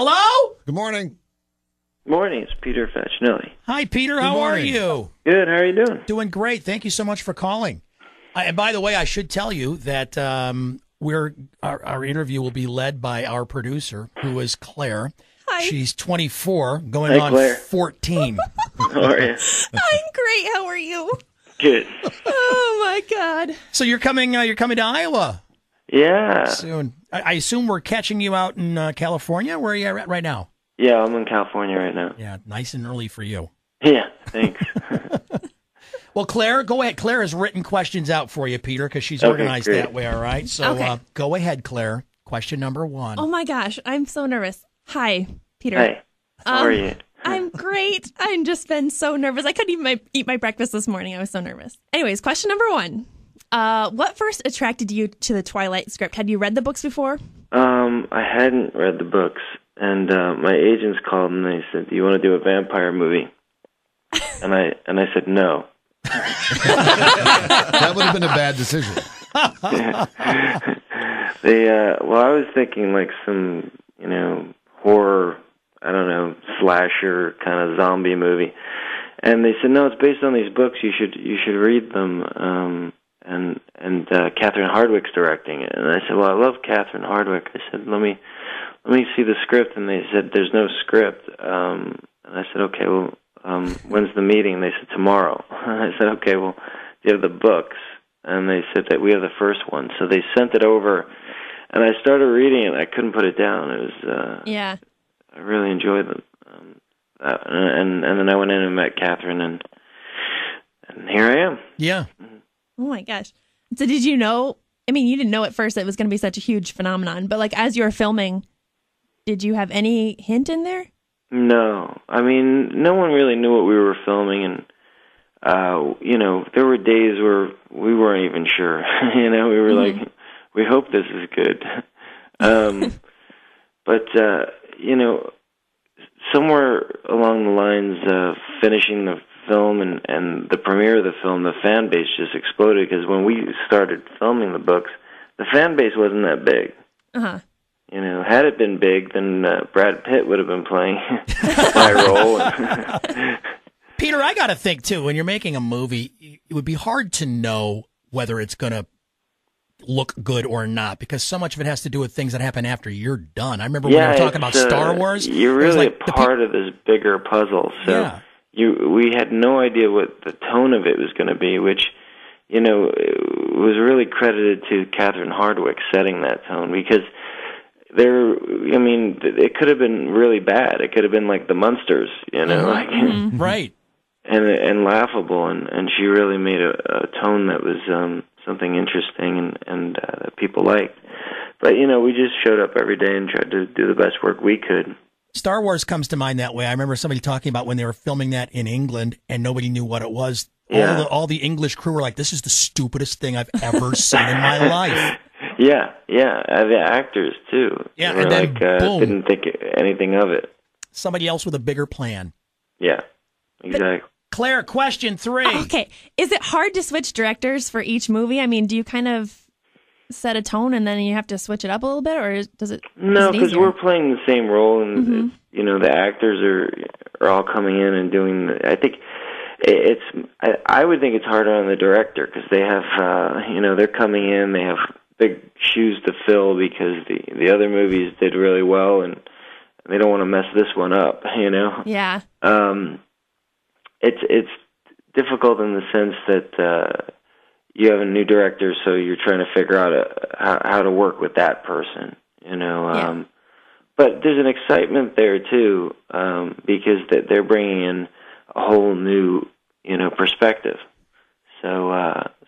Hello? Good morning. Morning, it's Peter Facinelli. Hi, Peter. How are you? Good, how are you doing? Doing great. Thank you so much for calling. And by the way, I should tell you that our interview will be led by our producer, who is Claire. Hi. She's 24, going on Claire. 14. How are you? I'm great. How are you? Good. Oh my God. So you're coming to Iowa Yeah. soon. I assume we're catching you out in California. Where are you at right now? Yeah, I'm in California right now. Yeah, nice and early for you. Yeah, thanks. Well, Claire, go ahead. Claire has written questions out for you, Peter, because she's organized great. that way, all right? So Okay. go ahead, Claire. Question number 1. Oh my gosh. I'm so nervous. Hi, Peter. Hey, how are you? I'm great. I've just been so nervous. I couldn't even eat my breakfast this morning. I was so nervous. Anyways, question number 1. What first attracted you to the Twilight script? Had you read the books before? I hadn't read the books, and my agents called and they said, "Do you want to do a vampire movie?" And I said no. That would have been a bad decision. Well, I was thinking like some, horror, I don't know, slasher kind of zombie movie, and they said no, it's based on these books. You should read them. And Catherine Hardwicke's directing it, and I said, well, I love Catherine Hardwicke. I said, let me see the script, and they said there's no script. And I said, okay, well, when's the meeting? And they said tomorrow. I said, okay, well, do you have the books? And they said that we have the first one. So they sent it over, and I started reading it. I couldn't put it down. It was Yeah. I really enjoyed them. And then I went in and met Catherine, and here I am. Yeah. Oh my gosh. So did you know, I mean, you didn't know at first that it was going to be such a huge phenomenon, but like as you were filming, did you have any hint in there? No. I mean, no one really knew what we were filming, and, there were days where we weren't even sure. We were like, we hope this is good. But, somewhere along the lines of finishing the film and the premiere of the film, the fan base just exploded, because when we started filming the books, the fan base wasn't that big. Uh-huh. Had it been big, then Brad Pitt would have been playing my role. Peter, I got to think, too, when you're making a movie, it would be hard to know whether it's going to look good or not, because so much of it has to do with things that happen after you're done. I remember when we were talking about Star Wars. You're really a part of this bigger puzzle. So yeah. We had no idea what the tone of it was going to be, which, was really credited to Catherine Hardwicke setting that tone, because it could have been really bad. It could have been like the Munsters, Right. And laughable, and she really made a tone that was something interesting and that people liked. But, we just showed up every day and tried to do the best work we could. Star Wars comes to mind that way. I remember somebody talking about when they were filming that in England and nobody knew what it was. Yeah. All the English crew were like, this is the stupidest thing I've ever seen in my life. Yeah. The actors, too. Yeah, they were and then boom. Didn't think anything of it. Somebody else with a bigger plan. Yeah, exactly. Claire, question 3. Okay. Is it hard to switch directors for each movie? I mean, do you kind of set a tone and then you have to switch it up a little bit, or does it? No, because we're playing the same role, and the actors are all coming in and doing. I think I would think it's harder on the director, because they have they're coming in, they have big shoes to fill because the other movies did really well, and they don't want to mess this one up. Yeah. It's difficult in the sense that you have a new director, so you're trying to figure out how to work with that person, Yeah. But there's an excitement there too, because they're bringing in a whole new, perspective. So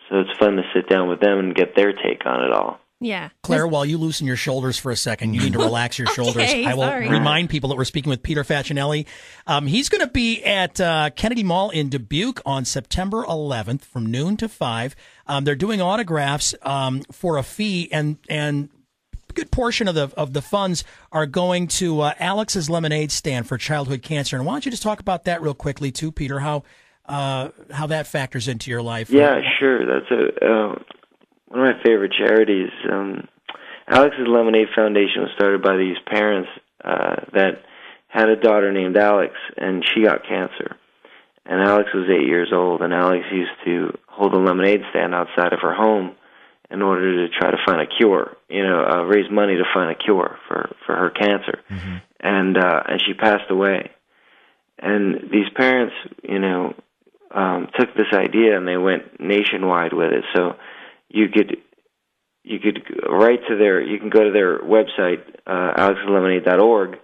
it's fun to sit down with them and get their take on it all. Yeah. Claire, while you loosen your shoulders for a second, you need to relax your shoulders. I will remind people that we're speaking with Peter Facinelli. He's going to be at Kennedy Mall in Dubuque on September 11th from noon to 5. They're doing autographs for a fee, and a good portion of the funds are going to Alex's Lemonade Stand for childhood cancer. And why don't you just talk about that real quickly, too, Peter, how that factors into your life? Yeah, sure. That's one of my favorite charities. Alex's Lemonade Foundation was started by these parents that had a daughter named Alex, and she got cancer. And Alex was 8 years old, and Alex used to hold a lemonade stand outside of her home in order to try to find a cure, raise money to find a cure for her cancer. Mm-hmm. And she passed away. And these parents, took this idea and they went nationwide with it. So you could write to you can go to their website, alexlemonade.org,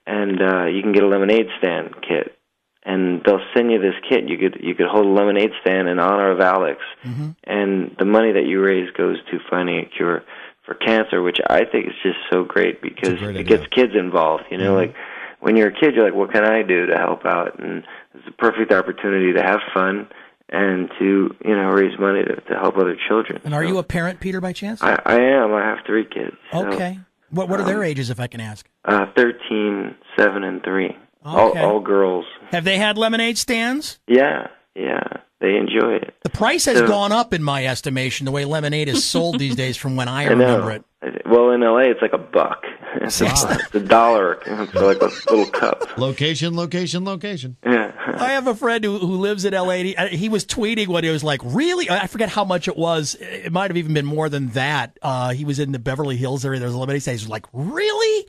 and you can get a lemonade stand kit. And they'll send you this kit. You could hold a lemonade stand in honor of Alex, mm-hmm. and the money that you raise goes to finding a cure for cancer, which I think is just so great because it gets kids involved. Mm-hmm. Like when you're a kid, you're like, what can I do to help out? And it's a perfect opportunity to have fun and to raise money to help other children. And are you a parent, Peter, by chance? I am. I have 3 kids. Okay. So, what are their ages, if I can ask? 13, 7, and 3. Okay. All girls. Have they had lemonade stands? Yeah, they enjoy it. The price has gone up in my estimation, the way lemonade is sold these days from when I remember it. Well, in L.A., it's like $1. It's $1 for like a little cup. Location. Yeah. I have a friend who lives in L.A. He was tweeting what he was like, really? I forget how much it was. It might have even been more than that. He was in the Beverly Hills area. There was a lemonade stand. He was like, really?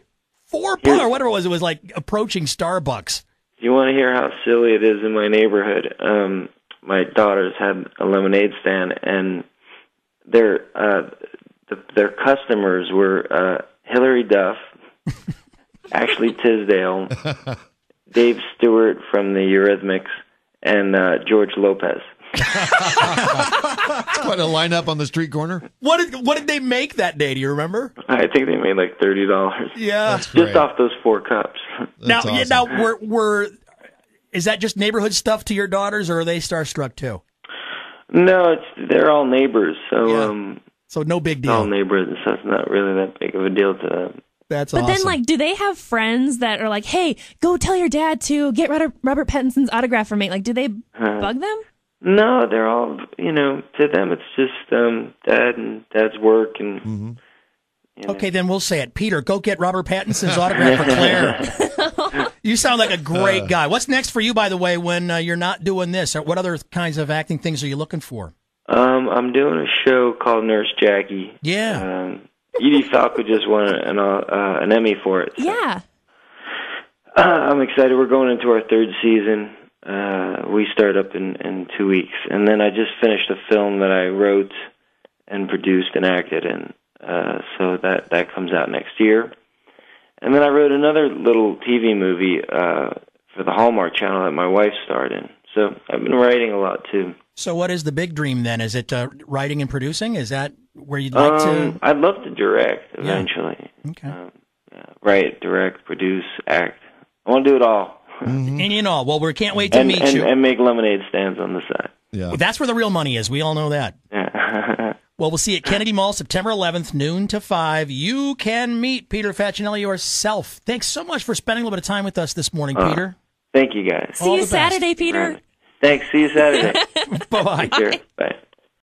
$4 or whatever it was like approaching Starbucks. You want to hear how silly it is in my neighborhood? My daughters had a lemonade stand, and their customers were Hillary Duff, Ashley Tisdale, Dave Stewart from the Eurythmics, and George Lopez. Quite a lineup on the street corner. What did they make that day? Do you remember? I think they made like $30. Yeah, just off those 4 cups. That's awesome. Now, is that just neighborhood stuff to your daughters, or are they starstruck too? No, they're all neighbors, so so no big deal. All neighbors, so it's not really that big of a deal to them. That's awesome. But then, do they have friends that are like, "Hey, go tell your dad to get Robert Pattinson's autograph for me"? Like, do they bug them? No, they're all, to them it's just Dad and Dad's work. And mm-hmm. Okay, then we'll say it. Peter, go get Robert Pattinson's autograph for Claire. You sound like a great guy. What's next for you, by the way, when you're not doing this? What other kinds of acting things are you looking for? I'm doing a show called Nurse Jackie. Yeah. Edie Falco just won an Emmy for it. So. Yeah. I'm excited. We're going into our 3rd season. We start up in 2 weeks. And then I just finished a film that I wrote and produced and acted in. So that comes out next year. And then I wrote another little TV movie for the Hallmark Channel that my wife starred in. So I've been writing a lot, too. So what is the big dream, then? Is it writing and producing? Is that where you'd like to? I'd love to direct eventually. Yeah. Okay. Write, direct, produce, act. I want to do it all. Mm-hmm. And well, we can't wait to meet you. And make lemonade stands on the side. Yeah. Well, that's where the real money is. We all know that. Yeah. Well, we'll see you at Kennedy Mall September 11th, noon to 5. You can meet Peter Facinelli yourself. Thanks so much for spending a little bit of time with us this morning, Peter. Thank you, guys. See you Saturday, Peter. Thanks. See you Saturday. Bye-bye. Take care. Bye.